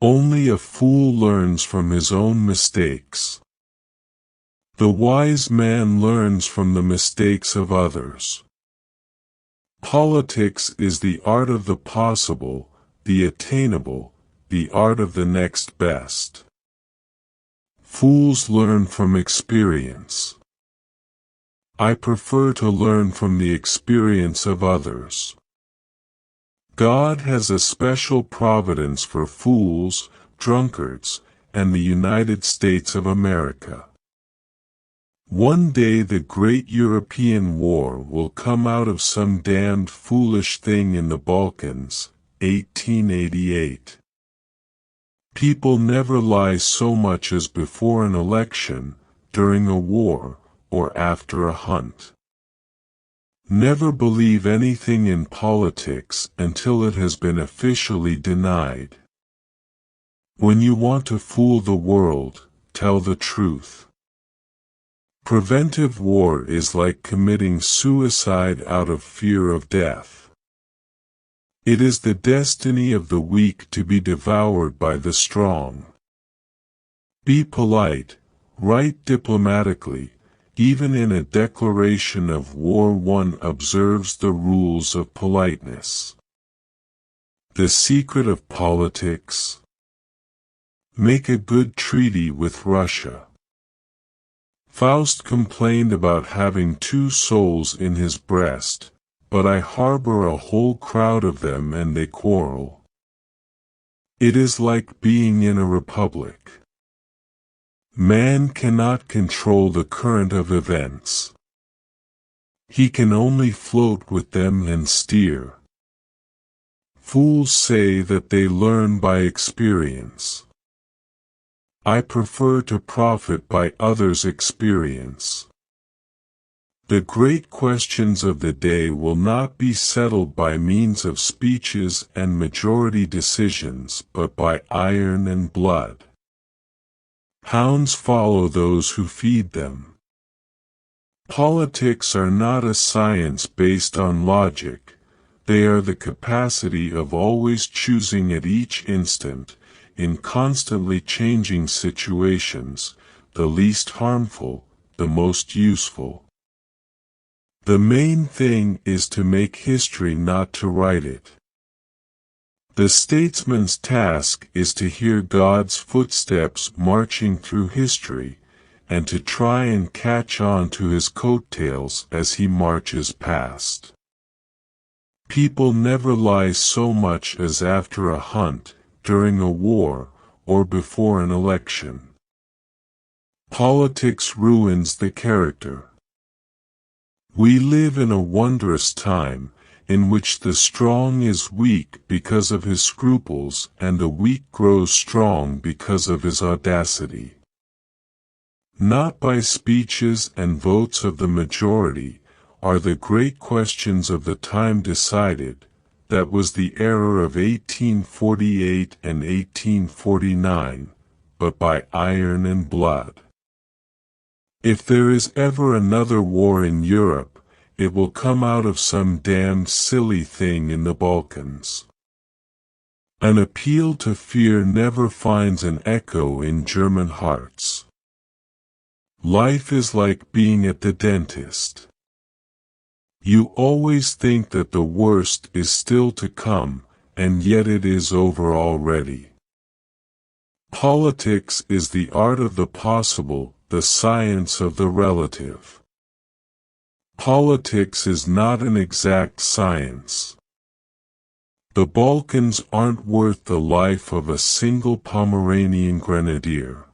Only a fool learns from his own mistakes. The wise man learns from the mistakes of others. Politics is the art of the possible, the attainable, the art of the next best. Fools learn from experience. I prefer to learn from the experience of others. God has a special providence for fools, drunkards, and the United States of America. One day the great European war will come out of some damned foolish thing in the Balkans, 1888. People never lie so much as before an election, during a war, or after a hunt. Never believe anything in politics until it has been officially denied. When you want to fool the world, tell the truth. Preventive war is like committing suicide out of fear of death. It is the destiny of the weak to be devoured by the strong. Be polite, write diplomatically. Even in a declaration of war one observes the rules of politeness. The secret of politics. Make a good treaty with Russia. Faust complained about having 2 souls in his breast, but I harbor a whole crowd of them and they quarrel. It is like being in a republic. Man cannot control the current of events. He can only float with them and steer. Fools say that they learn by experience. I prefer to profit by others' experience. The great questions of the day will not be settled by means of speeches and majority decisions but by iron and blood. Hounds follow those who feed them. Politics are not a science based on logic, they are the capacity of always choosing at each instant, in constantly changing situations, the least harmful, the most useful. The main thing is to make history, not to write it. The statesman's task is to hear God's footsteps marching through history, and to try and catch on to his coattails as he marches past. People never lie so much as after a hunt, during a war, or before an election. Politics ruins the character. We live in a wondrous time, in which the strong is weak because of his scruples and the weak grows strong because of his audacity. Not by speeches and votes of the majority are the great questions of the time decided. That was the error of 1848 and 1849, but by iron and blood. If there is ever another war in Europe, it will come out of some damned silly thing in the Balkans. An appeal to fear never finds an echo in German hearts. Life is like being at the dentist. You always think that the worst is still to come, and yet it is over already. Politics is the art of the possible, the science of the relative. Politics is not an exact science. The Balkans aren't worth the life of a single Pomeranian grenadier.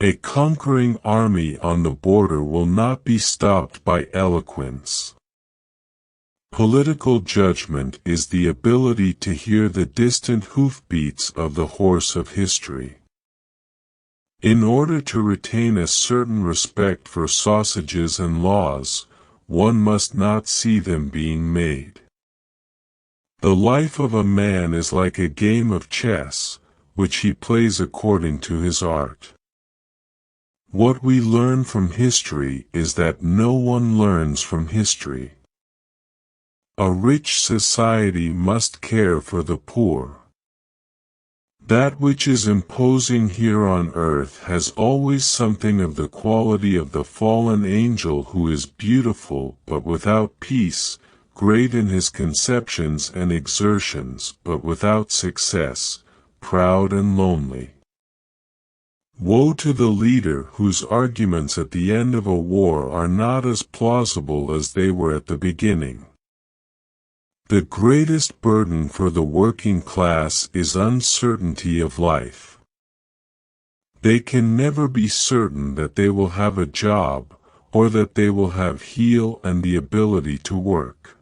A conquering army on the border will not be stopped by eloquence. Political judgment is the ability to hear the distant hoofbeats of the horse of history. In order to retain a certain respect for sausages and laws, one must not see them being made. The life of a man is like a game of chess, which he plays according to his art. What we learn from history is that no one learns from history. A rich society must care for the poor. That which is imposing here on earth has always something of the quality of the fallen angel who is beautiful but without peace, great in his conceptions and exertions but without success, proud and lonely. Woe to the leader whose arguments at the end of a war are not as plausible as they were at the beginning. The greatest burden for the working class is uncertainty of life. They can never be certain that they will have a job, or that they will have health and the ability to work.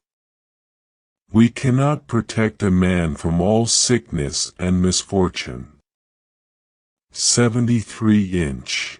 We cannot protect a man from all sickness and misfortune. 73 inch.